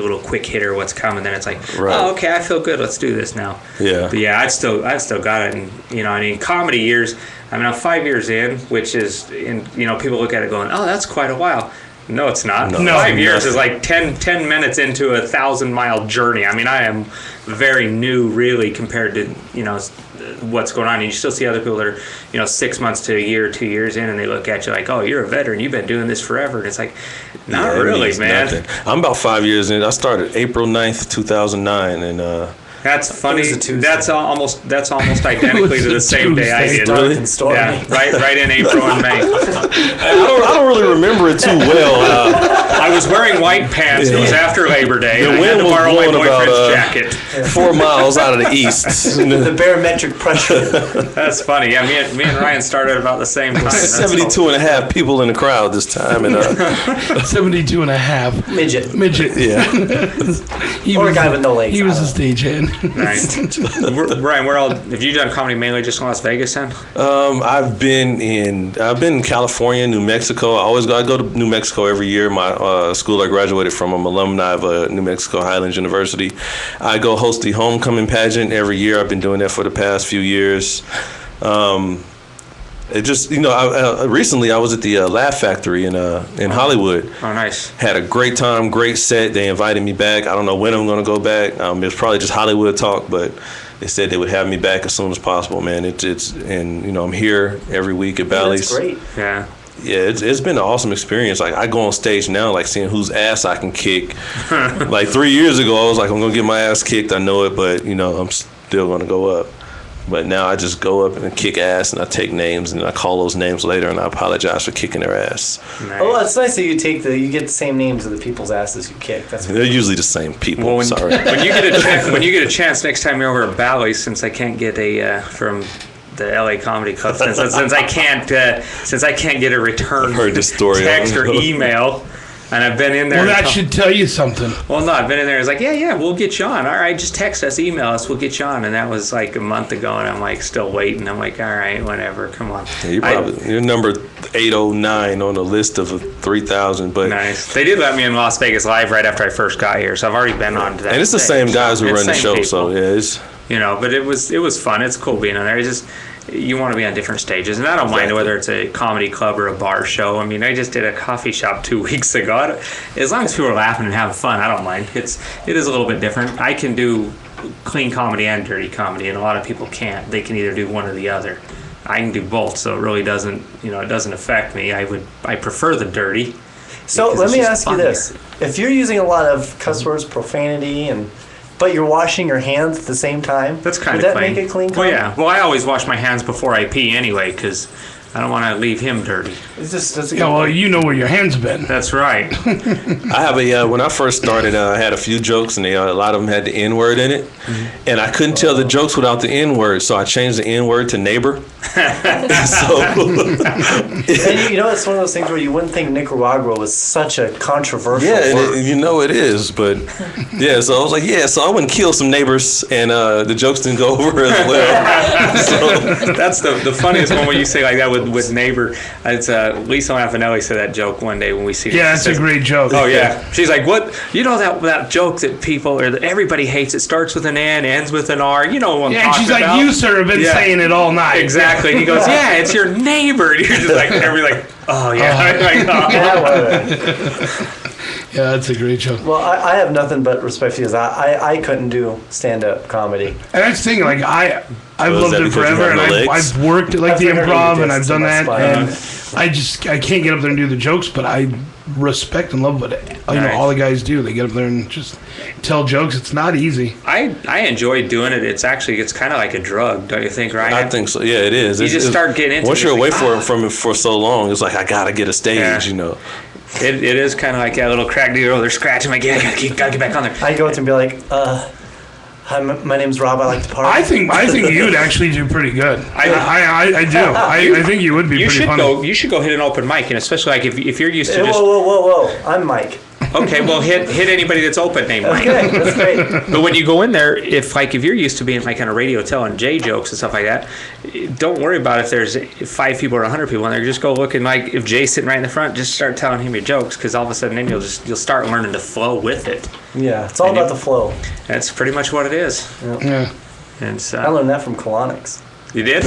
little quick hitter, what's coming. Then it's like, oh, okay, I feel good. Let's do this now. Yeah. But yeah, I've still got it. And comedy years. I mean, I'm 5 years in, which is, people look at it going, oh, that's quite a while. No, it's not. No, 5 years is like 10 minutes into a 1,000-mile journey. I mean, I am very new, really, compared to, what's going on. And you still see other people that are, 6 months to a year, 2 years in, and they look at you like, oh, you're a veteran. You've been doing this forever. And it's like, not really, man. Nothing. I'm about 5 years in. I started April 9th, 2009, and that's funny. That's almost identically to the same day I did. Really? Yeah, right in April and May. I don't really remember it too well. I was wearing white pants. It was after Labor Day. The I had wind to was borrow my blowing boyfriend's about jacket. 4 miles out of the east. The barometric pressure. That's funny. Yeah, me and Ryan started about the same time. 72 and a half people in the crowd this time. And 72 and a half. Midget. yeah. Or a guy with no legs. He was a stagehand. Nice. Ryan, have you done comedy mainly just in Las Vegas then? I've been in California, New Mexico. I go to New Mexico every year. My school I graduated from, I'm alumni of New Mexico Highlands University. I go host the homecoming pageant every year. I've been doing that for the past few years. It just, recently I was at the Laugh Factory in Hollywood. Oh, nice. Had a great time, great set. They invited me back. I don't know when I'm going to go back. It's probably just Hollywood talk, but they said they would have me back as soon as possible, man. I'm here every week at Bally's. That's great. Yeah. Yeah, it's been an awesome experience. Like, I go on stage now, like, seeing whose ass I can kick. Like 3 years ago, I was like, I'm going to get my ass kicked. I know it, but, I'm still going to go up. But now I just go up and kick ass, and I take names, and I call those names later, and I apologize for kicking their ass. Nice. Oh, it's nice that you get the same names of the people's asses you kick. They're usually the same people. Well, sorry. When you get a chance next time you're over at Bally's, since I can't get from the LA Comedy Club, since I can't get a return text or email. And I've been in there. Well, that should tell you something. Well, no, I've been in there. It's like, yeah, we'll get you on. All right, just text us, email us, we'll get you on. And that was like a month ago, and I'm like still waiting. I'm like, all right, whatever, come on. Yeah, you're number 809 on the list of 3,000. But nice. They did let me in Las Vegas Live right after I first got here, so I've already been on to that. And it's the same guys who run the show, people. So yeah, it's but it was fun. It's cool being on there. It's just, you want to be on different stages, and I don't mind whether it's a comedy club or a bar show. I mean, I just did a coffee shop 2 weeks ago. As long as people are laughing and having fun, I don't mind. It is a little bit different. I can do clean comedy and dirty comedy, and a lot of people can't. They can either do one or the other. I can do both, so it really doesn't affect me. I prefer the dirty. So let me ask you this: if you're using a lot of cuss words, profanity, but you're washing your hands at the same time, that's kind of clean. Would that clean. make it clean? Well, yeah. Well, I always wash my hands before I pee anyway, because I don't want to leave him dirty. You know where your hands been. That's right. I have when I first started, I had a few jokes, and a lot of them had the N-word in it. Mm-hmm. And I couldn't tell the jokes without the N-word, so I changed the N-word to neighbor. And it's one of those things where you wouldn't think Nicaragua was such a controversial word. It is, but yeah, so I was like, so I wouldn't kill some neighbors, and the jokes didn't go over as well. So that's the funniest one when you say like that with neighbor. It's Lisa McInelly said that joke one day when we see. Yeah, it's a great joke. Oh yeah, she's like, what? You know that joke that everybody hates. It starts with an N, ends with an R. You know what I'm talking about. Yeah, she's like, you sir have been saying it all night. Exactly. And he goes, yeah, it's your neighbor. And you're just like, everybody like, oh yeah. Yeah, that's a great joke. Well, I have nothing but respect for you. I couldn't do stand-up comedy. And that's the thing, like I've loved it forever, and I've worked at the improv, and I've done that, and I can't get up there and do the jokes, but I respect and love what all the guys do. They get up there and just tell jokes. It's not easy. I enjoy doing it. It's kind of like a drug, don't you think, Ryan? I think so. Yeah, it is. You just start getting into it. Once you're away from it for so long, it's like, I gotta get a stage, It is kind of like that little crack deal. They're scratching. Like, yeah, gotta get back on there. I go up and be like, hi, my name's Rob. I like to party. I think you'd actually do pretty good. I do. I think you would be pretty funny. You should go hit an open mic, and especially like if you're used to Whoa! I'm Mike. Okay, well, hit anybody that's open named Mike. Okay, that's great. But when you go in there, if you're used to being like on a radio telling Jay jokes and stuff like that, don't worry about if there's 5 people or 100 people in there. Just go look and like if Jay's sitting right in the front, just start telling him your jokes because all of a sudden then you'll start learning to flow with it. Yeah, it's all about the flow. That's pretty much what it is. Yeah. And so I learned that from colonics. you did.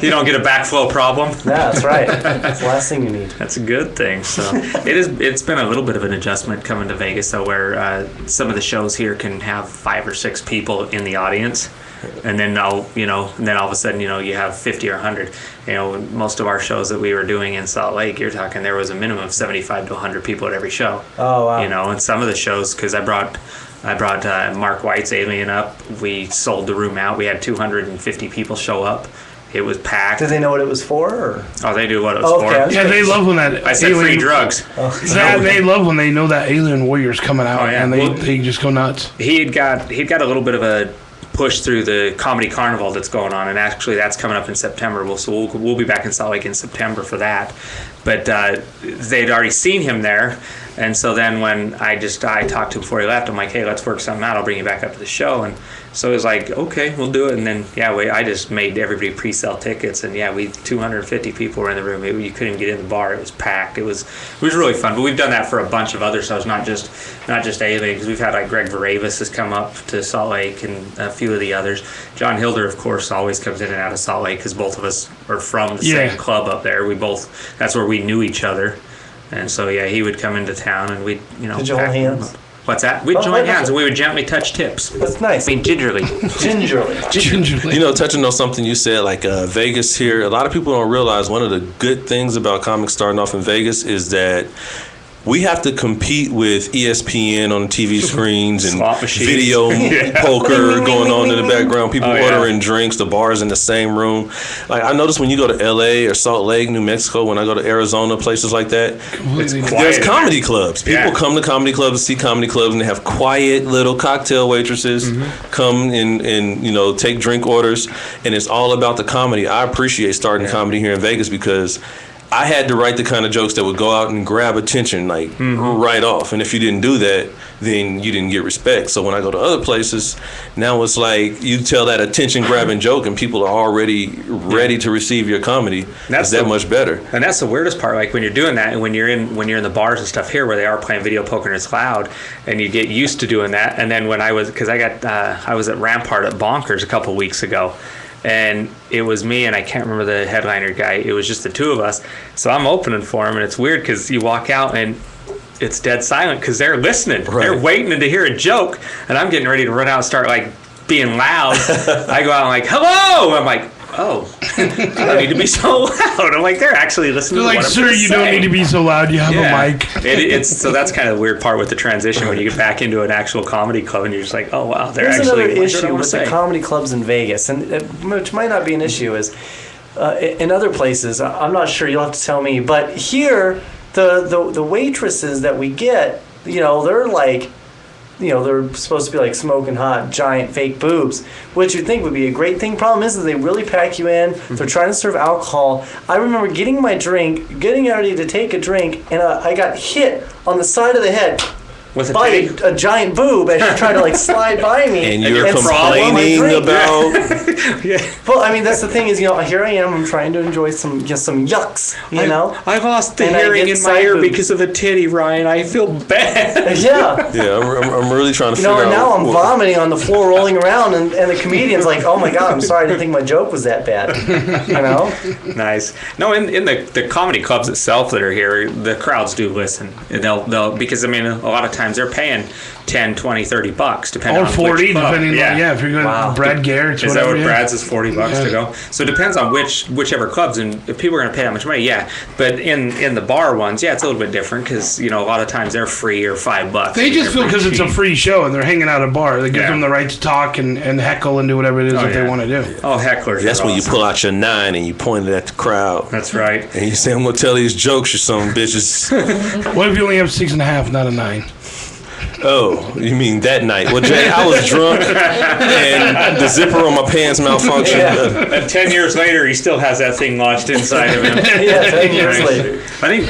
You don't get a backflow problem. Yeah, that's right. That's the last thing you need. That's a good thing. So it's been a little bit of an adjustment coming to Vegas, though, where some of the shows here can have 5 or 6 people in the audience, and then all of a sudden, you have 50 or 100. Most of our shows that we were doing in Salt Lake, you're talking there was a minimum of 75 to 100 people at every show. Oh wow. And some of the shows, because I brought Mark White's Alien up. We sold the room out. We had 250 people show up. It was packed. Did they know what it was for? Or? Oh, they knew what it was for. Yeah, they love when that. I said free drugs. They love when they know that Alien Warrior's coming out, and they just go nuts. He'd got a little bit of a push through the comedy carnival that's going on, and actually that's coming up in September. We'll be back in Salt Lake in September for that. But they'd already seen him there. And so then when I talked to him before he left, I'm like, hey, let's work something out. I'll bring you back up to the show. And so it was like, okay, we'll do it. And then, I just made everybody pre-sell tickets. And 250 people were in the room. You couldn't even get in the bar. It was packed. It was really fun. But we've done that for a bunch of other shows, not just Alien, because we've had like Greg Varavas has come up to Salt Lake and a few of the others. John Hilder, of course, always comes in and out of Salt Lake because both of us are from the same club up there. That's where we knew each other. And so, he would come into town and we'd, Did you hold hands? What's that? We'd join hands and we would gently touch tips. That's nice. I mean, gingerly. Gingerly. Touching on something you said, like Vegas here, a lot of people don't realize one of the good things about comics starting off in Vegas is that we have to compete with ESPN on the TV screens and video poker going on in the background. People ordering drinks, the bars in the same room. Like I noticed when you go to LA or Salt Lake, New Mexico, when I go to Arizona, places like that, there's comedy clubs. People come to comedy clubs to see comedy clubs, and they have quiet little cocktail waitresses come and take drink orders, and it's all about the comedy. I appreciate starting comedy here in Vegas because I had to write the kind of jokes that would go out and grab attention right off. And if you didn't do that, then you didn't get respect. So when I go to other places, now it's like you tell that attention-grabbing joke and people are already ready to receive your comedy. That's that much better. And that's the weirdest part. Like when you're doing that and when you're in the bars and stuff here where they are playing video poker and it's loud and you get used to doing that. And then when I was at Rampart at Bonkers a couple weeks ago. And it was me and I can't remember the headliner guy. It was just the two of us. So I'm opening for him, and it's weird because you walk out and it's dead silent because they're listening. Right. They're waiting to hear a joke, and I'm getting ready to run out and start like being loud. I go out and like, hello. I'm like, oh, I don't need to be so loud. I'm like, they're actually listening. They're to like, what sir, I'm you saying. don't need to be so loud. You have a mic. So that's kind of the weird part with the transition when you get back into an actual comedy club and you're just like, oh wow, they're There's actually. Another issue with the comedy clubs in Vegas, and which might not be an issue, is in other places. I'm not sure. You'll have to tell me. But here, the waitresses that we get, they're like. They're supposed to be like smoking hot, giant fake boobs, which you'd think would be a great thing. Problem is that they really pack you in. They're trying to serve alcohol. I remember getting my drink, getting ready to take a drink, and I got hit on the side of the head by a giant boob as she tried to slide by me. And you're complaining about. Well, I mean, that's the thing is, here I am. I'm trying to enjoy some yucks. I lost the hearing in my ear because of a titty, Ryan. I feel bad. Yeah. Yeah, I'm really trying to figure out. And now I'm vomiting on the floor, rolling around, and the comedian's like, "Oh my God, I'm sorry. I didn't think my joke was that bad." Nice. No, in the comedy clubs itself that are here, the crowds do listen. And they'll because a lot of times they're paying $10, $20, $30 depending on 40 which club. depending on if you're going to Brad Garrett's is whatever, that what Brad's is $40 to go? So it depends on whichever clubs, and if people are going to pay that much money, but in the bar ones, it's a little bit different because a lot of times they're free or $5. They just feel because it's a free show and they're hanging out at a bar, they give them the right to talk and heckle and do whatever it is that they want to do. Oh, hecklers! That's when you pull out your 9 and you point it at the crowd. That's right. And you say, "I'm going to tell these jokes, you some bitches." What if you only have 6.5, not a 9? Oh, you mean that night? Well, Jay, I was drunk and the zipper on my pants malfunctioned. Yeah. And 10 years later, he still has that thing lodged inside of him. Yeah, 10 years later. I think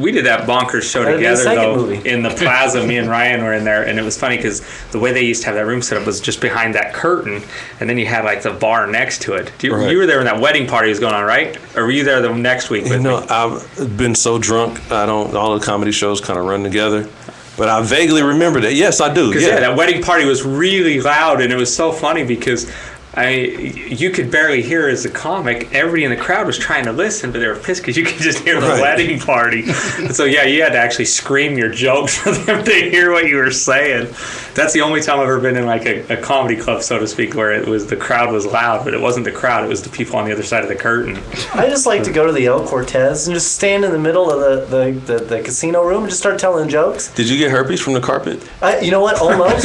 we did that bonkers show together though movie. in the plaza. Me and Ryan were in there, and it was funny because the way they used to have that room set up was just behind that curtain, and then you had like the bar next to it. You were there when that wedding party was going on, right? Or were you there the next week? With me? I've been so drunk. All the comedy shows kind of run together. But I vaguely remember that. Yes, I do. Yeah, that wedding party was really loud, and it was so funny because you could barely hear as a comic. Everybody in the crowd was trying to listen, but they were pissed because you could just hear the wedding party. And so, yeah, you had to actually scream your jokes for them to hear what you were saying. That's the only time I've ever been in like a comedy club, so to speak, where it was the crowd was loud, but it wasn't the crowd. It was the people on the other side of the curtain. I just like to go to the El Cortez and just stand in the middle of the casino room and just start telling jokes. Did you get herpes from the carpet? You know what? Almost.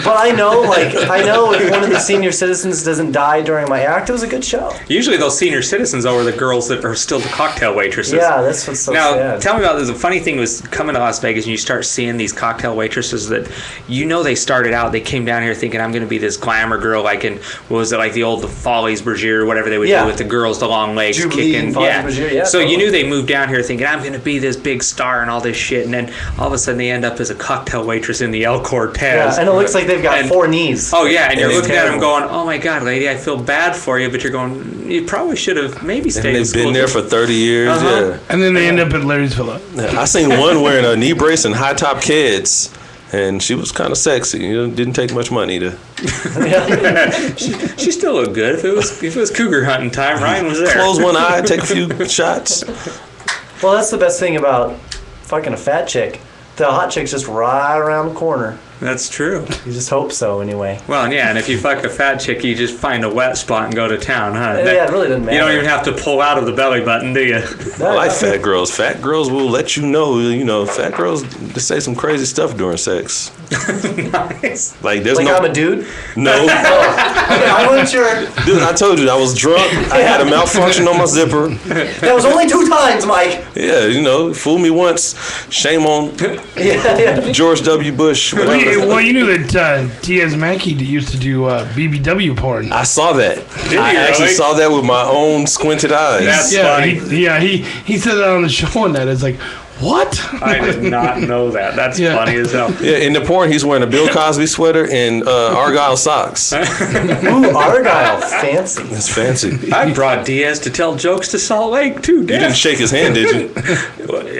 But I know if one of the senior citizens doesn't die during my act, it was a good show. Usually those senior citizens are the girls that are still the cocktail waitresses. Yeah, that's what's so sad. Now, tell me about this. The funny thing was coming to Las Vegas and you start seeing these cocktail waitresses that, they started out, they came down here thinking I'm going to be this glamour girl like in, what was it, like the old Follies Bergier or whatever they would do with the girls, the long legs Jubilee kicking. Bergier, So you knew they moved down here thinking I'm going to be this big star and all this shit, and then all of a sudden they end up as a cocktail waitress in the El Cortez. Yeah, and it looks like they've got 4 knees. Oh yeah, and you're looking at them going, oh my God, lady, I feel bad for you, but you're going, you probably should have maybe stayed in school. They've been there for 30 years, yeah. And then they end up at Larry's Villa. Yeah, I seen one wearing a knee brace and high top kids, and she was kind of sexy. Didn't take much money to. She still looked good. If it was cougar hunting time, Ryan was there. Close one eye, take a few shots. Well, that's the best thing about fucking a fat chick. The hot chick's just right around the corner. That's true. You just hope so, anyway. Well, yeah, and if you fuck a fat chick, you just find a wet spot and go to town, huh? Yeah, it really doesn't matter. You don't even have to pull out of the belly button, do you? I like fat girls. Fat girls will let you know. Fat girls they say some crazy stuff during sex. Nice. Like there's I'm a dude? No. I wasn't sure. Dude, I told you I was drunk. I had a malfunction on my zipper. That was only 2 times, Mike. Yeah, fool me once. Shame on George W. Bush. Well, you knew that Diaz Mackey used to do BBW porn. I saw that. I actually saw that with my own squinted eyes. That's funny. He said that on the show and that. It's like, what? I did not know that. That's funny as hell. Yeah, in the porn, he's wearing a Bill Cosby sweater and Argyle socks. Ooh, Argyle. Fancy. That's fancy. I brought Diaz to tell jokes to Salt Lake, too. You didn't shake his hand, did you?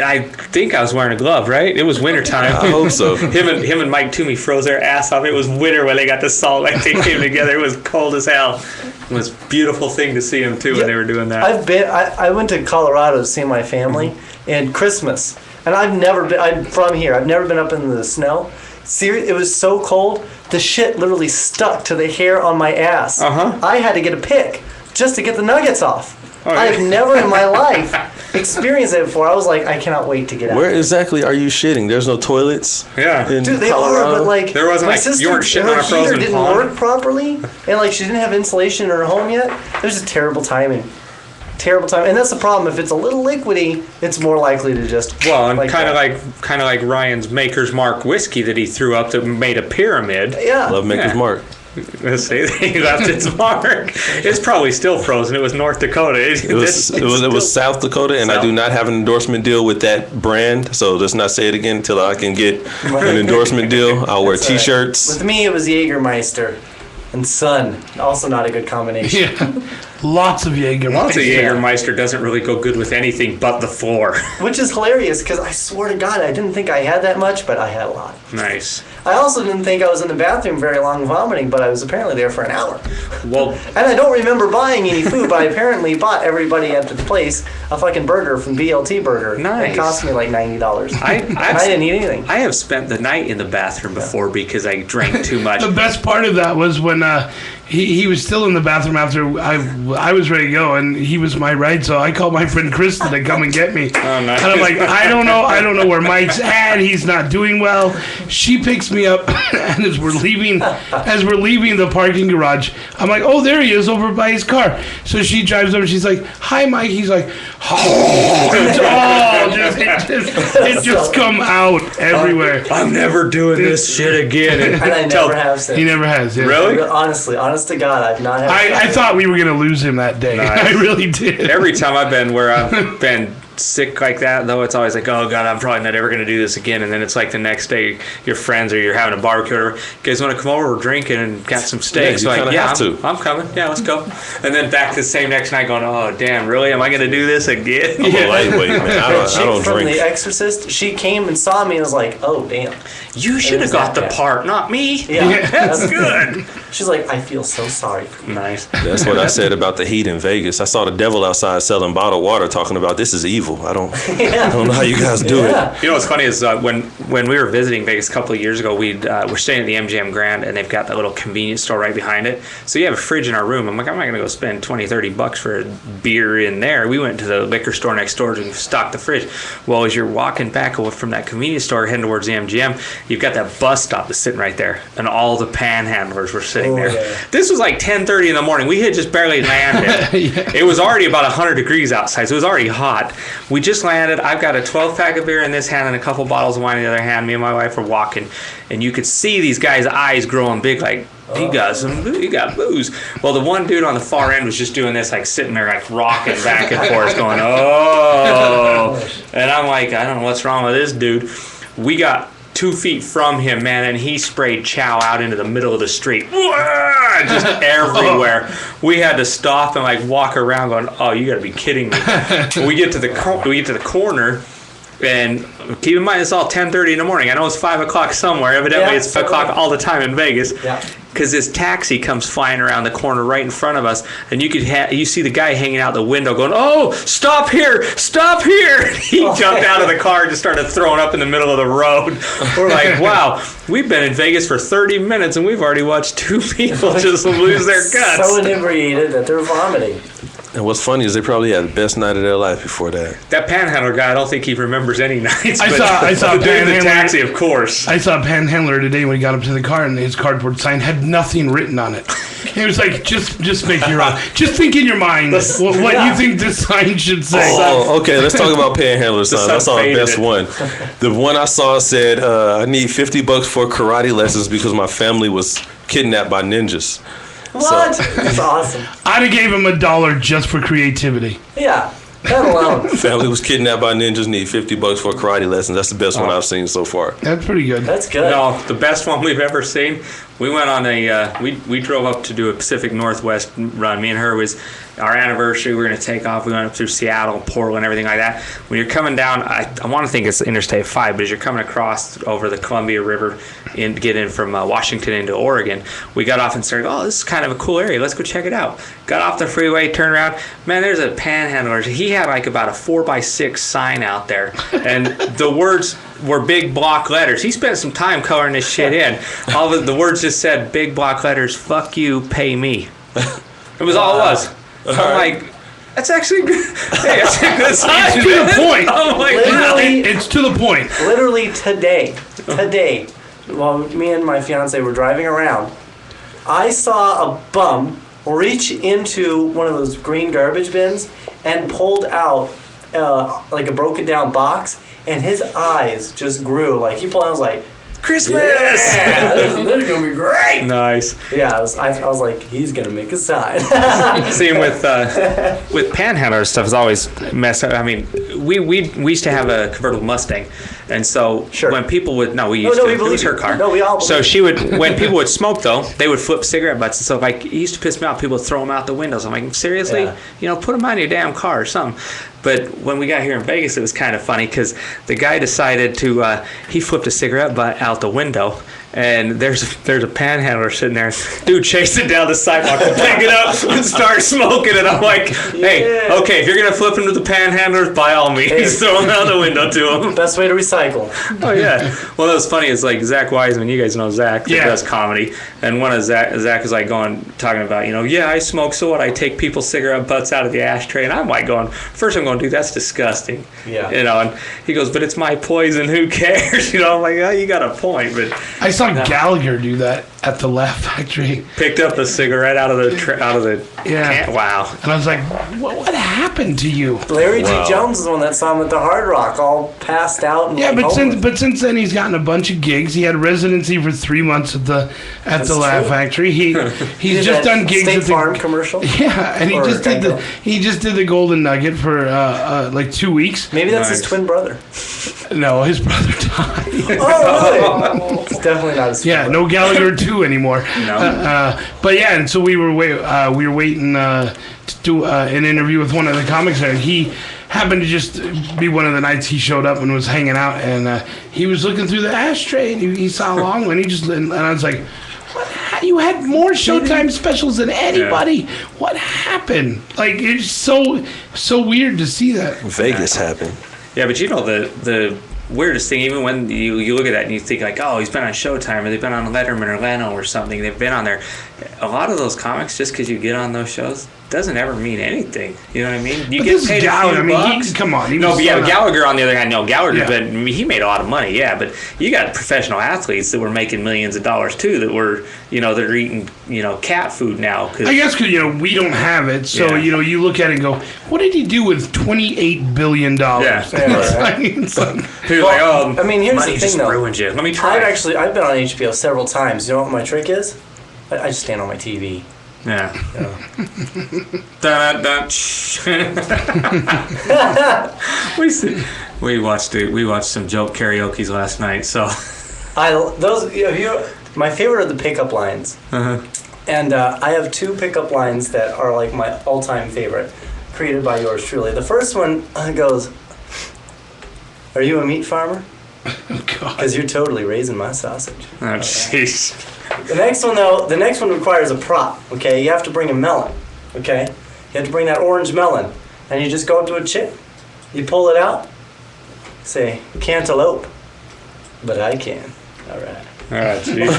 I think I was wearing a glove, right? It was wintertime. I hope so. Him and Mike Toomey froze their ass off. It was winter when they got to Salt Lake. They came together. It was cold as hell. It was a beautiful thing to see them, too, when they were doing that. I went to Colorado to see my family and Christmas. And I'm from here. I've never been up in the snow. Seriously, it was so cold, the shit literally stuck to the hair on my ass. I had to get a pick just to get the nuggets off. I've never in my life experienced it before. I was like, I cannot wait to get out. Where exactly are you shitting? There's no toilets? Yeah. Dude, they are, but like, there wasn't, my like, sister, you weren't shitting on a frozen heater didn't pond. work properly, and like she didn't have insulation in her home yet. It was just terrible timing. And that's the problem. If it's a little liquidy, it's more likely to just kind of like Ryan's Maker's Mark whiskey that he threw up that made a pyramid. Yeah, love Maker's Mark. Let's say he left its mark. It's probably still frozen. It was North Dakota. It was South Dakota, and I do not have an endorsement deal with that brand. So let's not say it again until I can get an endorsement deal. I'll wear T-shirts. With me, it was Jägermeister and Sun. Also not a good combination. Yeah. Lots of Jägermeister. Lots of Jägermeister doesn't really go good with anything but the floor. Which is hilarious because I swear to God, I didn't think I had that much, but I had a lot. Nice. I also didn't think I was in the bathroom very long vomiting, but I was apparently there for an hour. Well, and I don't remember buying any food, but I apparently bought everybody at the place a fucking burger from BLT Burger. Nice. It cost me like $90. I didn't eat anything. I have spent the night in the bathroom before because I drank too much. The best part of that was when he was still in the bathroom after I was ready to go, and he was my ride. So I called my friend Krista to come and get me. Oh, nice. And I'm like, I don't know where Mike's at. He's not doing well. She picks me up, and as we're leaving the parking garage, I'm like, oh, there he is over by his car. So she drives over. She's like, hi, Mike. He's like, oh, it just come out everywhere. I'm never doing this shit again. And I never have since. He never has. Yeah. Really? Honestly, honest to God, I've not had. I thought we were gonna lose him that day. Nice. I really did. Every time I've been where I've been sick like that, though, it's always like, oh God, I'm probably not ever going to do this again. And then it's like the next day, your friends or you're having a barbecue or whatever, you guys want to come over, we're drinking and got some steaks. Yeah, like, I'm coming. Yeah, let's go. And then back the same next night going, oh damn, really? Am I going to do this again? I'm a lightweight, man. I don't from drink. The Exorcist, she came and saw me and was like, oh damn. You should have got the part, not me. Yeah, That's good. She's like, I feel so sorry for you. Nice. That's what I said about the heat in Vegas. I saw the devil outside selling bottled water, talking about this is evil. I don't know how you guys do it. You know what's funny is when we were visiting Vegas a couple of years ago, we're staying at the MGM Grand, and they've got that little convenience store right behind it. So you have a fridge in our room. I'm like, I'm not going to go spend $20-$30 for a beer in there. We went to the liquor store next door to stock the fridge. Well, as you're walking back from that convenience store heading towards the MGM, you've got that bus stop that's sitting right there, and all the panhandlers were sitting there. Yeah. This was like 10:30 in the morning. We had just barely landed. It was already about 100 degrees outside, so it was already hot. We just landed. I've got a 12-pack of beer in this hand and a couple bottles of wine in the other hand. Me and my wife were walking, and you could see these guys' eyes growing big, like, he got booze. Well, the one dude on the far end was just doing this, like sitting there, like rocking back and forth, going, oh. And I'm like, I don't know what's wrong with this dude. We got 2 feet from him, man, and he sprayed chow out into the middle of the street. Just everywhere. We had to stop and like walk around going, oh, you gotta be kidding me. We get to the corner, and keep in mind it's all 10:30 in the morning. I know it's 5 o'clock somewhere. Evidently it's 5 o'clock all the time in Vegas. Yeah. Because this taxi comes flying around the corner right in front of us, and you see the guy hanging out the window going, oh, stop here, stop here. He jumped out of the car and just started throwing up in the middle of the road. We're like, wow, we've been in Vegas for 30 minutes, and we've already watched 2 people just lose their guts. So inebriated that they're vomiting. And what's funny is they probably had the best night of their life before that. That panhandler guy, I don't think he remembers any nights. I saw the dude in the Panhandler- taxi, of course. I saw a panhandler today when he got up to the car, and his cardboard sign had nothing written on it. It was like, just make your own. Just think in your mind what you think this sign should say. Oh, okay. Let's talk about panhandler signs. I saw the faded best one. The one I saw said, I need $50 for karate lessons because my family was kidnapped by ninjas. What? That's awesome. I'd have gave him $1 just for creativity. Yeah. That alone. Family was kidnapped by ninjas, need $50 for karate lessons. That's the best one I've seen so far. That's pretty good. That's good. No, the best one we've ever seen. We went on we drove up to do a Pacific Northwest run. Me and her was our anniversary. We were going to take off. We went up through Seattle, Portland, everything like that. When you're coming down, I want to think it's Interstate 5, but as you're coming across over the Columbia River and get in from Washington into Oregon, we got off and started, oh, this is kind of a cool area. Let's go check it out. Got off the freeway, turned around. Man, there's a panhandler. He had like about a 4x6 sign out there, and the words were big block letters. He spent some time coloring this shit in. All of the words just said big block letters, fuck you, pay me. It was all it was. So I'm like, that's actually good. Hey, that's a good sign. It's to the point. I'm like, Literally, It's to the point. literally today, while me and my fiance were driving around, I saw a bum reach into one of those green garbage bins and pulled out like a broken down box, and his eyes just grew. Like he pulled out, I was like, Christmas. yeah, this is gonna be great. Nice. Yeah, I was like, he's gonna make a sign. Seeing with panhandler stuff is always messed up. I mean, we used to have a convertible Mustang, and so Sure. when people would we it was believe her you. car. No, we all So believe she would when people would smoke though, they would flip cigarette butts and stuff. Like it used to piss me off. People would throw them out the windows. I'm like, seriously, Yeah. put them on your damn car or something. But when we got here in Vegas, it was kind of funny because the guy decided to he flipped a cigarette butt out the window. And there's a panhandler sitting there. Dude chased it down the sidewalk to pick it up and start smoking it. I'm like, hey, okay, if you're going to flip into the panhandlers, by all means, throw them out the window to them. Best way to recycle. Oh, yeah. Well, that was funny. It's like Zach Wiseman. You guys know Zach that does comedy. And one of Zach is like talking about, I smoke, so what? I take people's cigarette butts out of the ashtray. And I'm like first I'm going, dude, that's disgusting. Yeah. And he goes, but it's my poison. Who cares? I'm like, oh, you got a point. But I saw Gallagher do that at the Laugh Factory. Picked up the cigarette out of the can. Wow. And I was like, what happened to you? Larry G. Jones is the one that saw him at the Hard Rock, all passed out. And but since then he's gotten a bunch of gigs. He had residency for 3 months at the Laugh Factory. He's just done gigs State at the Farm commercial. Yeah, and he just did the Golden Nugget for like 2 weeks. Maybe that's his twin brother. No, his brother died. Oh, really? It's definitely not his twin brother. No Gallagher 2 anymore. No. But yeah, and so we were waiting to do an interview with one of the comics there. He happened to just be one of the nights he showed up and was hanging out, and he was looking through the ashtray and he saw Long, and I was like, "What? You had more Showtime specials than anybody. Yeah. What happened?" Like, it's so weird to see that. Vegas happened. Yeah, but the weirdest thing, even when you look at that and you think like, oh, he's been on Showtime or they've been on Letterman or Leno or something, they've been on there. A lot of those comics, just because you get on those shows, doesn't ever mean anything. You know what I mean? You get paid Gallagher, a few bucks. Come on. Gallagher on the other hand, he made a lot of money, yeah, but you got professional athletes that were making millions of dollars too that were, that are eating, cat food now. I guess because, we don't have it, so, you look at it and go, what did he do with $28 billion? Yeah. Here's the thing, though. Ruined you. Let me try. I've been on HBO several times. You know what my trick is? I just stand on my TV. Yeah. We watched some joke karaoke's last night. So my favorite are the pickup lines. Uh-huh. And I have 2 pickup lines that are like my all-time favorite, created by yours truly. The first one goes, "Are you a meat farmer? Because you're totally raising my sausage." Oh, jeez. The next one requires a prop, okay? You have to bring a melon, okay? You have to bring that orange melon, and you just go up to a chick. You pull it out, say, "Cantaloupe," but I can. All right. Oh, jeez.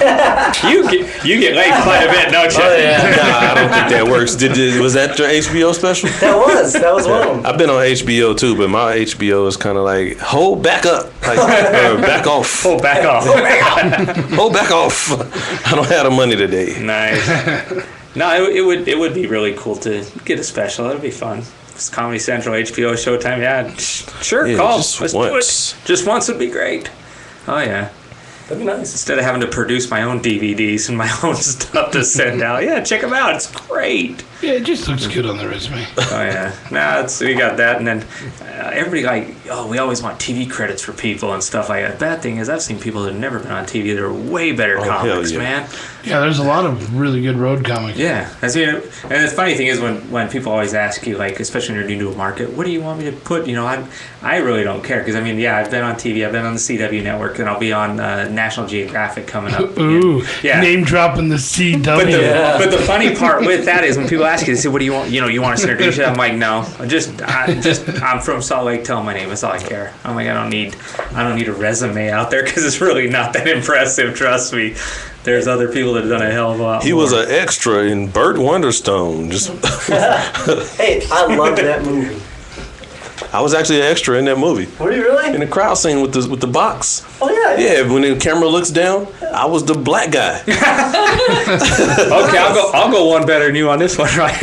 You get laid quite a bit, don't you? Oh, yeah. Nah, I don't think that works. Was that your HBO special? That was one of them. I've been on HBO too, but my HBO is kind of like, hold back up, like, back off. Hold back off. Hold back off. I don't have the money today. Nice. No, it would be really cool to get a special. That'd be fun. It's Comedy Central, HBO, Showtime. Yeah, sure. Yeah, call. Let's do it. Just once would be great. Oh yeah. That'd be nice. Instead of having to produce my own DVDs and my own stuff to send out. Yeah, check them out. It's great. Yeah, it just looks good on the resume. Oh, yeah. We got that. And then everybody we always want TV credits for people and stuff like that. Bad thing is I've seen people that have never been on TV that are way better comics, man. Yeah, there's a lot of really good road comics. Yeah. And the funny thing is when people always ask you, like, especially when you're new to a market, what do you want me to put? I really don't care. Because, I've been on TV. I've been on the CW network. And I'll be on National Geographic coming up. Ooh. Yeah. Name dropping the CW. But the funny part with that is when people ask you, they say, "What do you want? You want us to introduce you?" I'm like, "No, I'm from Salt Lake. Tell them my name. That's all I care." I'm like, I don't need a resume out there because it's really not that impressive. Trust me. There's other people that have done a hell of a lot. He was an extra in Burt Wonderstone. Hey, I love that movie. I was actually an extra in that movie. Were you really? In the crowd scene with the box. Oh yeah. Yeah, when the camera looks down, I was the black guy. Okay, I'll go one better than you on this one, right?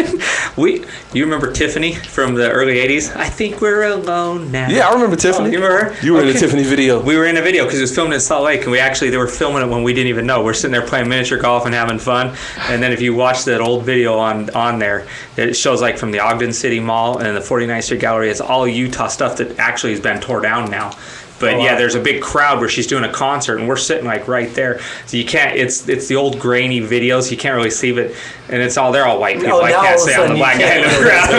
You remember Tiffany from the early '80s? I think we're alone now. Yeah, I remember Tiffany. You remember her? You were in the Tiffany video. We were in a video because it was filmed in Salt Lake, and they were filming it when we didn't even know. We're sitting there playing miniature golf and having fun, and then if you watch that old video on there, it shows like from the Ogden City Mall and the 49th Street Gallery. It's all Utah stuff that actually has been tore down now. But there's a big crowd where she's doing a concert, and we're sitting like right there. So you can't. It's the old grainy videos. You can't really see it, and they're all white people. I can't say I'm the black guy in the crowd.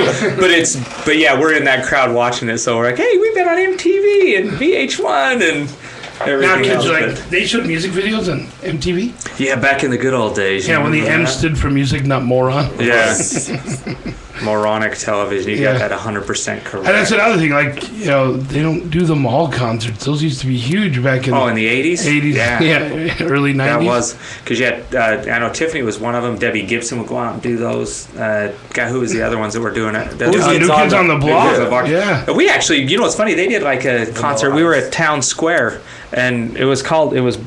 but we're in that crowd watching it. So we're like, hey, we've been on MTV and VH1 and everything. Now kids else, are like, they showed music videos on MTV. Yeah, back in the good old days. Yeah, when the M stood for music, not moron. Yeah. Moronic television. You got that 100% correct. And that's another thing. Like, they don't do the mall concerts. Those used to be huge back in. In the 80s? 80s. Yeah, early 90s. That was because you had. I know Tiffany was one of them. Debbie Gibson would go out and do those. Who was the other ones that were doing it? New Kids on the Block. Yeah. We actually, it's funny. They did like a concert. We were at Town Square, and it was called. It was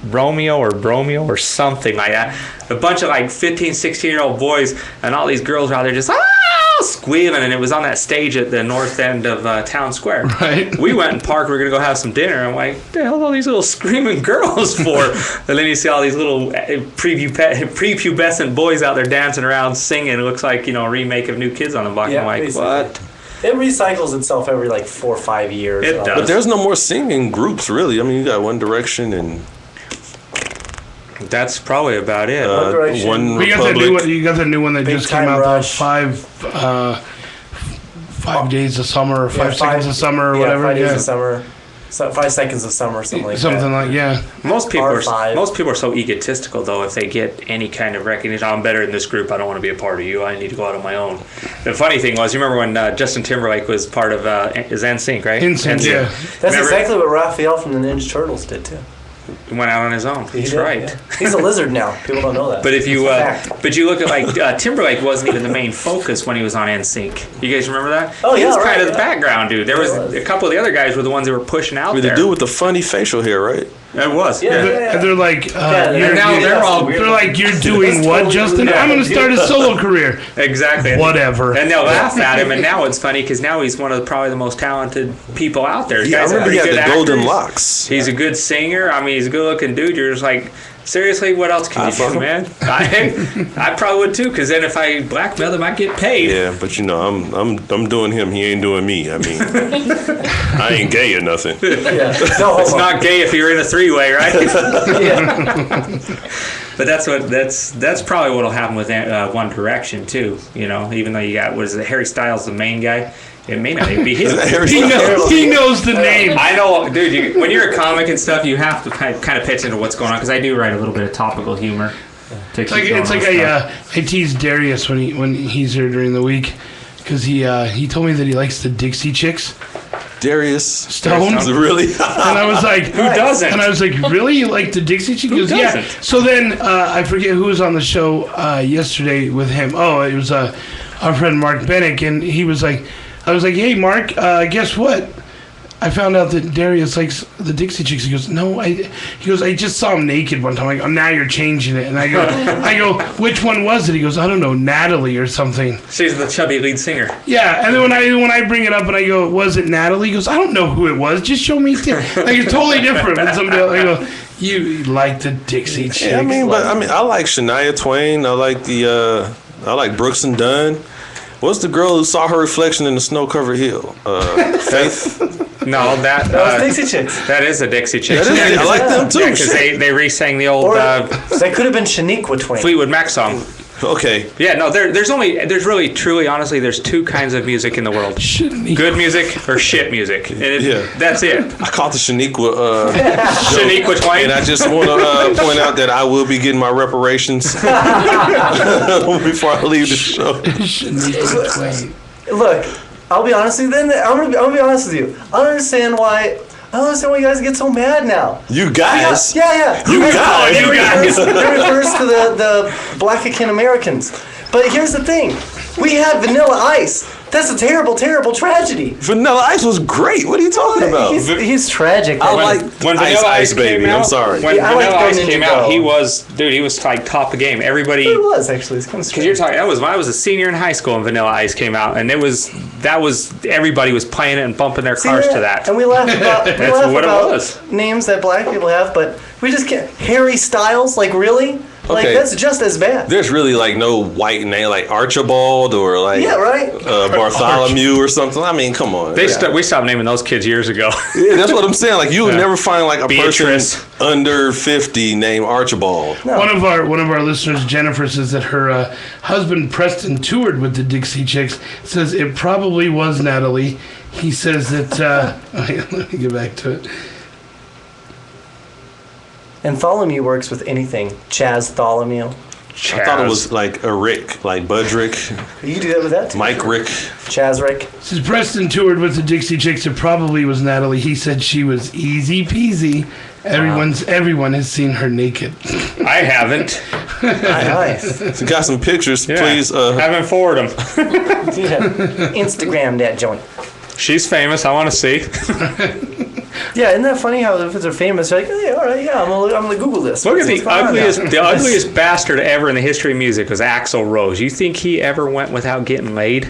Romeo or Bromeo or something like that. A bunch of like 15, 16-year-old boys, and all these girls were out there just squealing, and it was on that stage at the north end of Town Square. Right. We went and parked. We were going to go have some dinner. I'm like, what the hell are all these little screaming girls for? And then you see all these little prepubescent boys out there dancing around singing. It looks like, a remake of New Kids on the Block. I'm like, basically. What? It recycles itself every like 4 or 5 years. It does. But there's no more singing groups, really. I mean, you got One Direction and... That's probably about it. One you got the new one that Big just came Time out. Rush. 5 days of summer, or 5 seconds of summer, or whatever. 5 days of summer. 5 seconds of summer, something like that. Something like Most people are so egotistical though. If they get any kind of recognition, I'm better in this group. I don't want to be a part of you. I need to go out on my own. The funny thing was, you remember when Justin Timberlake was part of is NSYNC, right? NSYNC, yeah. That's exactly what Raphael from the Ninja Turtles did too. Went out on his own. He's right. Yeah. He's a lizard now. People don't know that. But if you look at like Timberlake wasn't even the main focus when he was on NSYNC. You guys remember that? Oh, he yeah, was right, kind of the background dude. There was a couple of the other guys were the ones that were pushing out there. The dude with the funny facial hair, right? It was. And they're like, they're like, you're doing what, Justin? I'm going to start a solo career. Exactly. Whatever. And they'll laugh at him, and now it's funny because now he's one of probably the most talented people out there. Yeah, I remember he had the golden locks. He's a good singer. I mean, he's a good-looking dude. You're just like, seriously, what else can you do, man? I probably would too, because then if I blackmail him, I get paid. Yeah, but I'm doing him. He ain't doing me. I mean, I ain't gay or nothing. Yeah. No, it's not gay if you're in a three-way, right? Yeah. But that's probably what'll happen with One Direction too. Even though you got Harry Styles, the main guy. It may not even be his. He knows the name. I know, dude. When you're a comic and stuff, you have to kind of pay attention to what's going on because I do write a little bit of topical humor. It's like I tease Darius when he's here during the week because he told me that he likes the Dixie Chicks. Darius Stone? Really? And I was like, who doesn't? And I was like, really? You like the Dixie Chicks? He goes, yeah. So then I forget who was on the show yesterday with him. Oh, it was our friend Mark Bennick, and he was like, I was like, hey, Mark, guess what? I found out that Darius likes the Dixie Chicks. He goes, no, I just saw him naked one time. I go, now you're changing it. And I go, which one was it? He goes, I don't know, Natalie or something. She's the chubby lead singer. Yeah, and then when I bring it up and I go, was it Natalie? He goes, I don't know who it was. Just show me. Like it's totally different. And somebody else, I go, you like the Dixie Chicks? Yeah, I like Shania Twain. I like Brooks and Dunn. What's the girl who saw her reflection in the snow-covered hill? Faith? No, that was Dixie Chicks. That is a Dixie Chicks. I like them too. Because they re-sang the old. That could have been Shaniqua Twain. Fleetwood Mac song. Okay. Yeah, no, there's really, truly, honestly, there's two kinds of music in the world. Good music or shit music. That's it. I caught the Shaniqua Shaniqua Twain. And I just want to point out that I will be getting my reparations before I leave the show. Shaniqua Twain. Look, I'll be honest with you then. I'm gonna be honest with you. I don't understand why you guys get so mad now. You guys? Yeah. You guys. It refers to the Black-American Americans. But here's the thing. We had Vanilla Ice. That's a terrible, terrible tragedy. Vanilla Ice was great. What are you talking about? He's tragic. When Vanilla Ice baby. Came out, I'm sorry. When Vanilla Ice came out, he was like top of the game. Everybody. He was actually. It's kind of because you're talking. That was when I was a senior in high school and Vanilla Ice came out, and everybody was playing it and bumping their cars to that. And we laugh about That's what it was. names that black people have, but we just can't. Harry Styles, like really? Like, that's just as bad. There's really like no white name like Archibald or like Bartholomew or something. I mean, come on. We stopped naming those kids years ago. Yeah, that's what I'm saying. Like you would never find like a person under 50 named Archibald. No. One of our listeners, Jennifer, says that her husband Preston toured with the Dixie Chicks. Says it probably was Natalie. He says that. Let me get back to it. Antholomew works with anything. Chaz Tholomew. I thought it was like a Rick, like Budrick. You can do that with that too. Mike Rick. Chaz Rick. Since Preston toured with the Dixie Chicks, it probably was Natalie. He said she was easy peasy. Everyone has seen her naked. I haven't. Nice. If you got some pictures, please. Haven't forward them. Instagram that joint. She's famous. I want to see. Yeah, isn't that funny how if they're famous, you're like, hey, all right, yeah, I'm gonna Google this. Look at the ugliest bastard ever in the history of music was Axl Rose. You think he ever went without getting laid?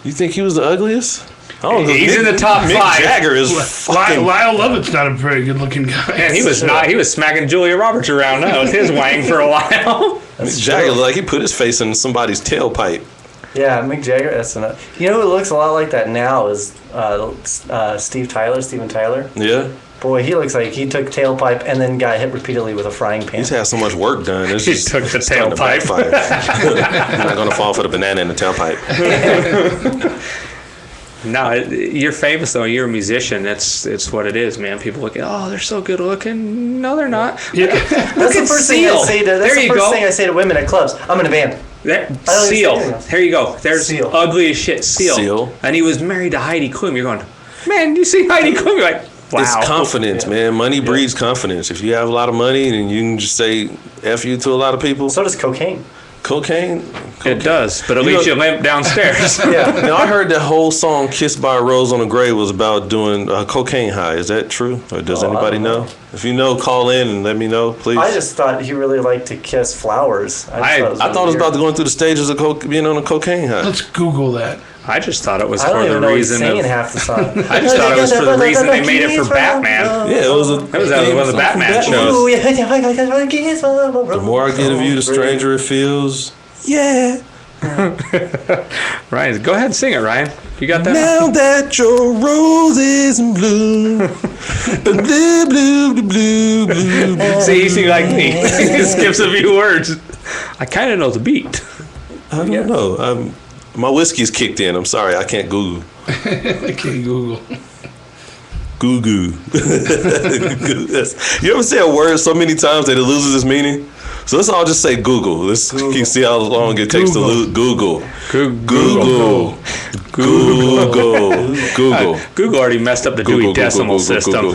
You think he was the ugliest? Oh, he's in the top Mick 5. Jagger is fucking. Lyle Lovett's not a very good-looking guy. And he was not. He was smacking Julia Roberts around now with his wang for a while. Mick Jagger, like he put his face in somebody's tailpipe. Yeah, Mick Jagger. That's enough. You know who looks a lot like that now is Steven Tyler. Yeah. Boy, he looks like he took tailpipe and then got hit repeatedly with a frying pan. He's had so much work done. He took the tailpipe. He's not going to fall for the banana in the tailpipe. No, you're famous though. You're a musician. It's what it is, man. People look at, oh, they're so good looking. No, they're not. Yeah. That's the first thing I say to. That's the first thing I say to women at clubs. I'm in a band. Seal. There you go. There's Seal. Ugly as shit. Seal. And he was married to Heidi Klum. You're going, man. You see Heidi Klum? You're like, wow. It's confidence, man. Money breeds confidence. If you have a lot of money, then you can just say F you to a lot of people. So does cocaine. Cocaine? It does, but it leaves you limp downstairs. Yeah. Now, I heard that whole song "Kissed by a Rose on a Grave" was about doing cocaine high. Is that true? Or does anybody know? If you know, call in and let me know, please. I just thought he really liked to kiss flowers. I thought it was about going through the stages of being on a cocaine high. Let's Google that. I just thought it was for the reason of. Half the song. I just thought it was for the reason they made it for Batman. Yeah, it was. That was one of the Batman shows. The more I get of you, the stranger it feels. Yeah. Ryan, go ahead and sing it, Ryan. You got that? Now that your rose is in bloom. Blue, blue, blue, blue, blue. See, you sing like me. He skips a few words. I kind of know the beat. I don't know. My whiskey's kicked in. I'm sorry. I can't Google. I can't Google. Goo-goo. You ever say a word so many times that it loses its meaning? So let's all just say Google. Let's see how long it takes to lose Google. Google. Google already messed up the Dewey Decimal System. I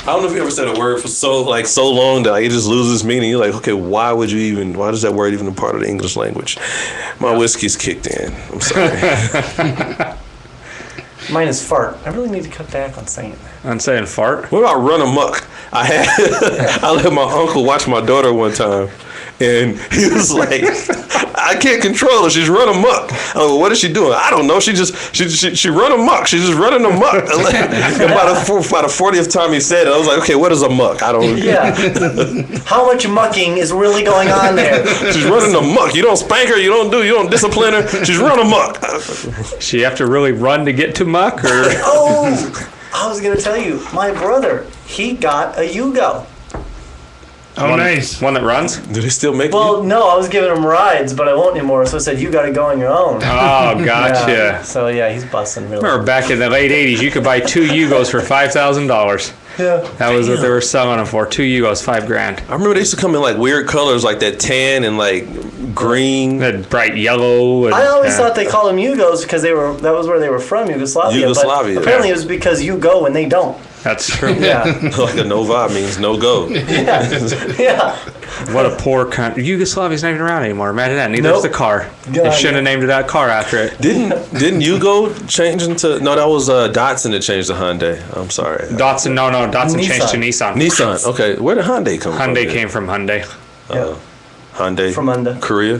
don't know if you ever said a word for so long that it just loses meaning. You're like, okay, why does that word even a part of the English language? My whiskey's kicked in. I'm sorry. Mine is fart. I really need to cut back on saying that. On saying fart? What about run amok? I let my uncle watch my daughter one time, and he was like, I can't control her. She's run amok. I was like, what is she doing? I don't know. She run amok. She's just running amok. About the 40th time he said it, I was like, okay, what is amok? I don't. Yeah. How much mucking is really going on there? She's running amok. You don't spank her. You don't discipline her. She's running amok. She have to really run to get to muck, or? Oh, I was gonna tell you, my brother, he got a Yugo. Oh, nice. One that runs? Do they still make Well, no, I was giving him rides, but I won't anymore. So I said, you got to go on your own. Oh, gotcha. Yeah. So, yeah, he's busting really. Remember back in the late 80s, you could buy 2 Yugos for $5,000. Yeah. That was what they were selling them for. 2 Yugos, $5,000. I remember they used to come in like weird colors, like that tan and like green. That bright yellow. And, I always thought they called them Yugos because that was where they were from, Yugoslavia. But apparently it was because you go and they don't. That's true. Yeah. Like a Nova means no go. Yeah. What a poor country. Yugoslavia's not even around anymore. Imagine that. Neither is the car. They shouldn't have named that car after it. Didn't Yugo change into... No, that was Datsun that changed to Hyundai. I'm sorry. Datsun changed to Nissan. Nissan. Okay. Where did Hyundai come from? Hyundai came from Hyundai. Hyundai. From Hyundai. Korea.